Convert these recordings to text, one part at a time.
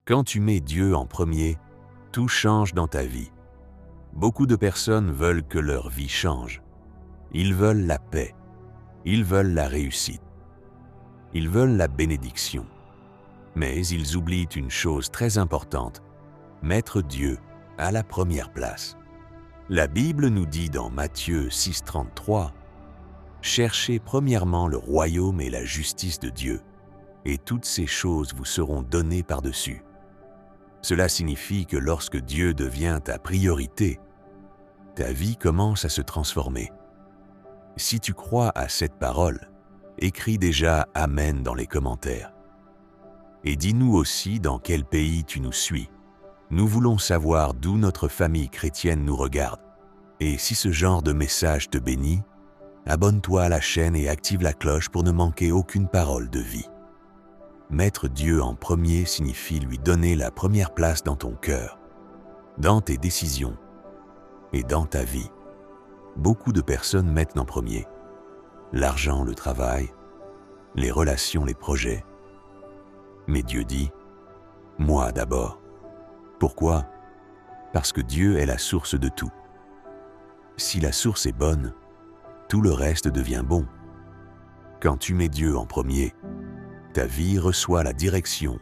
Quand tu mets Dieu en premier, tout change dans ta vie. Beaucoup de personnes veulent que leur vie change. Ils veulent la paix. Ils veulent la réussite. Ils veulent la bénédiction. Mais ils oublient une chose très importante, mettre Dieu à la première place. La Bible nous dit dans Matthieu 6,33 « Cherchez premièrement le royaume et la justice de Dieu, et toutes ces choses vous seront données par-dessus. » Cela signifie que lorsque Dieu devient ta priorité, ta vie commence à se transformer. Si tu crois à cette parole, écris déjà « Amen » dans les commentaires. Et dis-nous aussi dans quel pays tu nous suis. Nous voulons savoir d'où notre famille chrétienne nous regarde. Et si ce genre de message te bénit, abonne-toi à la chaîne et active la cloche pour ne manquer aucune parole de vie. Mettre Dieu en premier signifie lui donner la première place dans ton cœur, dans tes décisions et dans ta vie. Beaucoup de personnes mettent en premier l'argent, le travail, les relations, les projets. Mais Dieu dit « Moi d'abord ». Pourquoi ? Parce que Dieu est la source de tout. Si la source est bonne, tout le reste devient bon. Quand tu mets Dieu en premier, ta vie reçoit la direction,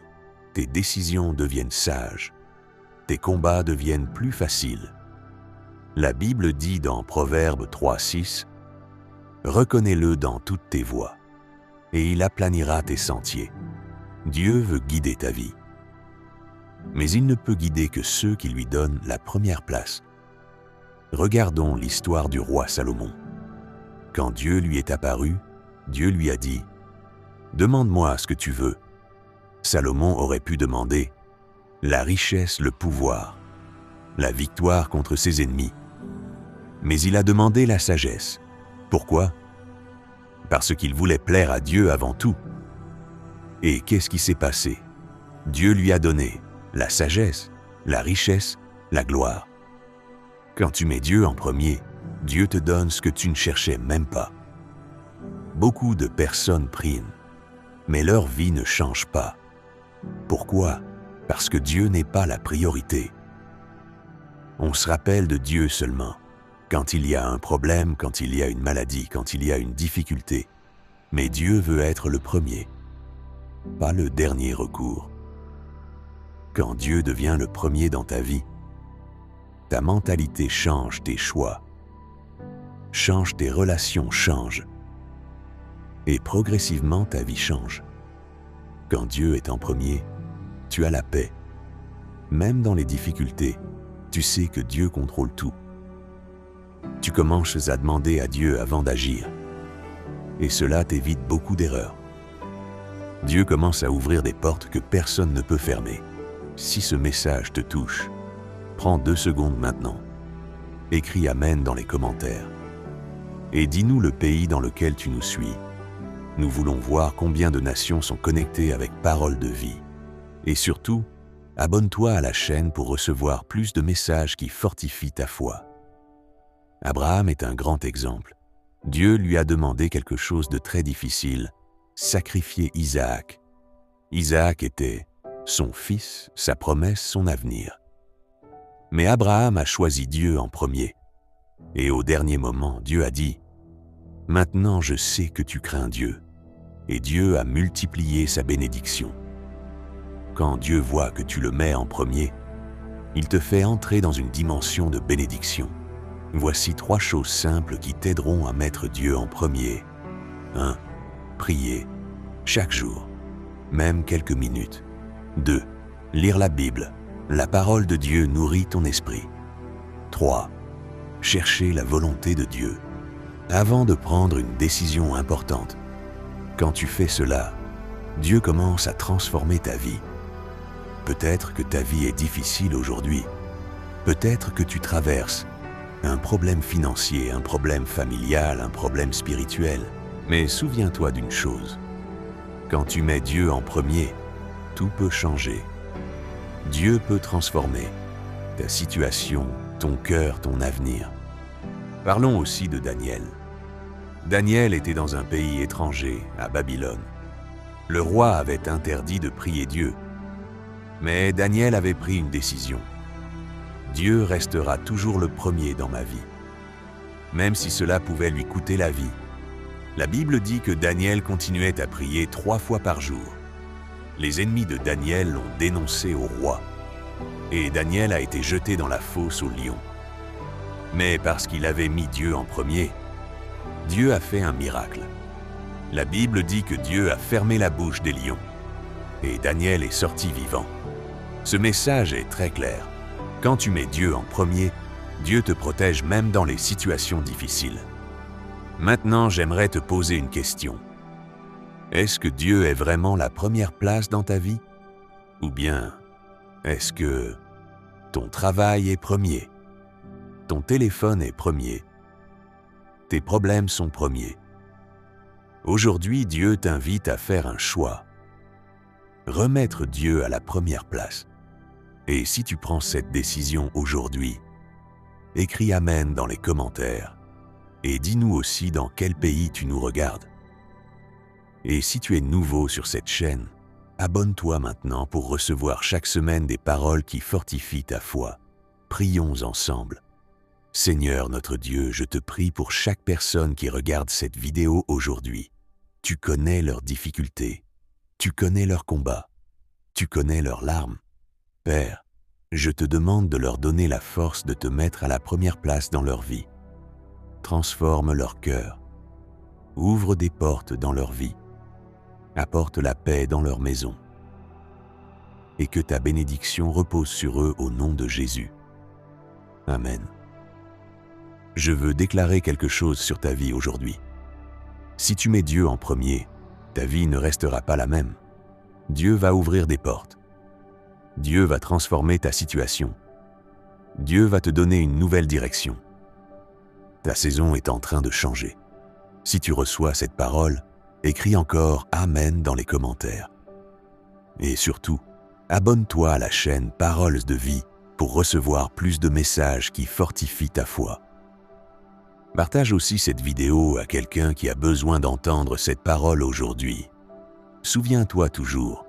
tes décisions deviennent sages, tes combats deviennent plus faciles. La Bible dit dans Proverbes 3,6 « Reconnais-le dans toutes tes voies, et il aplanira tes sentiers. » Dieu veut guider ta vie. Mais il ne peut guider que ceux qui lui donnent la première place. Regardons l'histoire du roi Salomon. Quand Dieu lui est apparu, Dieu lui a dit « Demande-moi ce que tu veux. » Salomon aurait pu demander la richesse, le pouvoir, la victoire contre ses ennemis. Mais il a demandé la sagesse. Pourquoi ? Parce qu'il voulait plaire à Dieu avant tout. Et qu'est-ce qui s'est passé ? Dieu lui a donné la sagesse, la richesse, la gloire. Quand tu mets Dieu en premier, Dieu te donne ce que tu ne cherchais même pas. Beaucoup de personnes prient, mais leur vie ne change pas. Pourquoi ? Parce que Dieu n'est pas la priorité. On se rappelle de Dieu seulement quand il y a un problème, quand il y a une maladie, quand il y a une difficulté. Mais Dieu veut être le premier, pas le dernier recours. Quand Dieu devient le premier dans ta vie, ta mentalité change, tes choix changent, tes relations changent. Et progressivement, ta vie change. Quand Dieu est en premier, tu as la paix. Même dans les difficultés, tu sais que Dieu contrôle tout. Tu commences à demander à Dieu avant d'agir. Et cela t'évite beaucoup d'erreurs. Dieu commence à ouvrir des portes que personne ne peut fermer. Si ce message te touche, prends 2 secondes maintenant. Écris Amen dans les commentaires. Et dis-nous le pays dans lequel tu nous suis. Nous voulons voir combien de nations sont connectées avec Parole de vie. Et surtout, abonne-toi à la chaîne pour recevoir plus de messages qui fortifient ta foi. Abraham est un grand exemple. Dieu lui a demandé quelque chose de très difficile, sacrifier Isaac. Isaac était son fils, sa promesse, son avenir. Mais Abraham a choisi Dieu en premier. Et au dernier moment, Dieu a dit « Maintenant je sais que tu crains Dieu. » Et Dieu a multiplié sa bénédiction. Quand Dieu voit que tu le mets en premier, il te fait entrer dans une dimension de bénédiction. Voici 3 choses simples qui t'aideront à mettre Dieu en premier. 1. Prier, chaque jour, même quelques minutes. 2. Lire la Bible. La parole de Dieu nourrit ton esprit. 3. Chercher la volonté de Dieu. Avant de prendre une décision importante, quand tu fais cela, Dieu commence à transformer ta vie. Peut-être que ta vie est difficile aujourd'hui. Peut-être que tu traverses un problème financier, un problème familial, un problème spirituel. Mais souviens-toi d'une chose. Quand tu mets Dieu en premier, tout peut changer. Dieu peut transformer ta situation, ton cœur, ton avenir. Parlons aussi de Daniel. Daniel était dans un pays étranger, à Babylone. Le roi avait interdit de prier Dieu. Mais Daniel avait pris une décision. Dieu restera toujours le premier dans ma vie, même si cela pouvait lui coûter la vie. La Bible dit que Daniel continuait à prier 3 fois par jour. Les ennemis de Daniel l'ont dénoncé au roi, et Daniel a été jeté dans la fosse aux lions. Mais parce qu'il avait mis Dieu en premier, Dieu a fait un miracle. La Bible dit que Dieu a fermé la bouche des lions, et Daniel est sorti vivant. Ce message est très clair. Quand tu mets Dieu en premier, Dieu te protège même dans les situations difficiles. Maintenant, j'aimerais te poser une question. Est-ce que Dieu est vraiment la première place dans ta vie? Ou bien, est-ce que ton travail est premier? Ton téléphone est premier? Tes problèmes sont premiers? Aujourd'hui, Dieu t'invite à faire un choix. Remettre Dieu à la première place. Et si tu prends cette décision aujourd'hui, écris Amen dans les commentaires et dis-nous aussi dans quel pays tu nous regardes. Et si tu es nouveau sur cette chaîne, abonne-toi maintenant pour recevoir chaque semaine des paroles qui fortifient ta foi. Prions ensemble. Seigneur notre Dieu, je te prie pour chaque personne qui regarde cette vidéo aujourd'hui. Tu connais leurs difficultés, tu connais leurs combats, tu connais leurs larmes. Père, je te demande de leur donner la force de te mettre à la première place dans leur vie. Transforme leur cœur, ouvre des portes dans leur vie, apporte la paix dans leur maison, et que ta bénédiction repose sur eux au nom de Jésus. Amen. Je veux déclarer quelque chose sur ta vie aujourd'hui. Si tu mets Dieu en premier, ta vie ne restera pas la même. Dieu va ouvrir des portes. Dieu va transformer ta situation. Dieu va te donner une nouvelle direction. Ta saison est en train de changer. Si tu reçois cette parole, écris encore Amen dans les commentaires. Et surtout, abonne-toi à la chaîne Paroles de vie pour recevoir plus de messages qui fortifient ta foi. Partage aussi cette vidéo à quelqu'un qui a besoin d'entendre cette parole aujourd'hui. Souviens-toi toujours,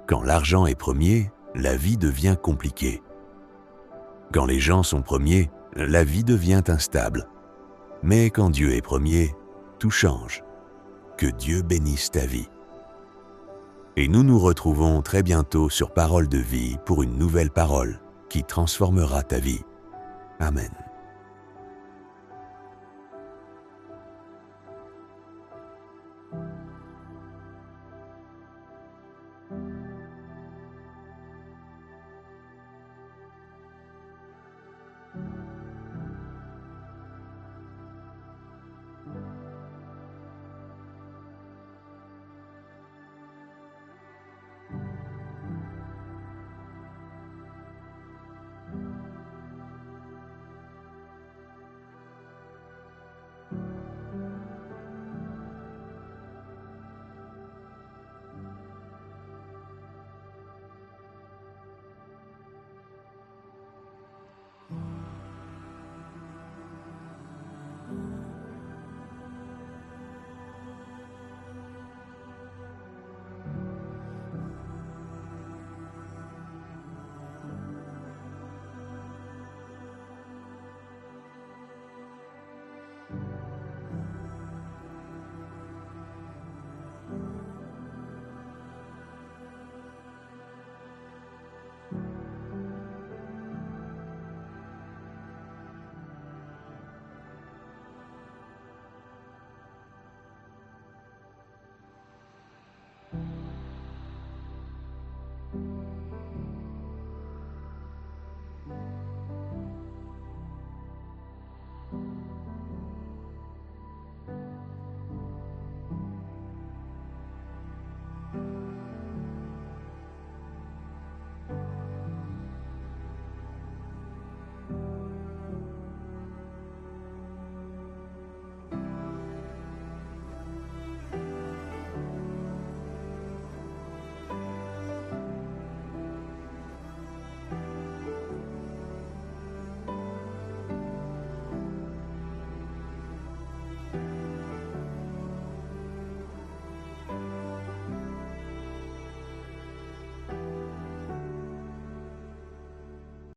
quand l'argent est premier, la vie devient compliquée. Quand les gens sont premiers, la vie devient instable. Mais quand Dieu est premier, tout change. Que Dieu bénisse ta vie. Et nous nous retrouvons très bientôt sur Parole de vie pour une nouvelle parole qui transformera ta vie. Amen.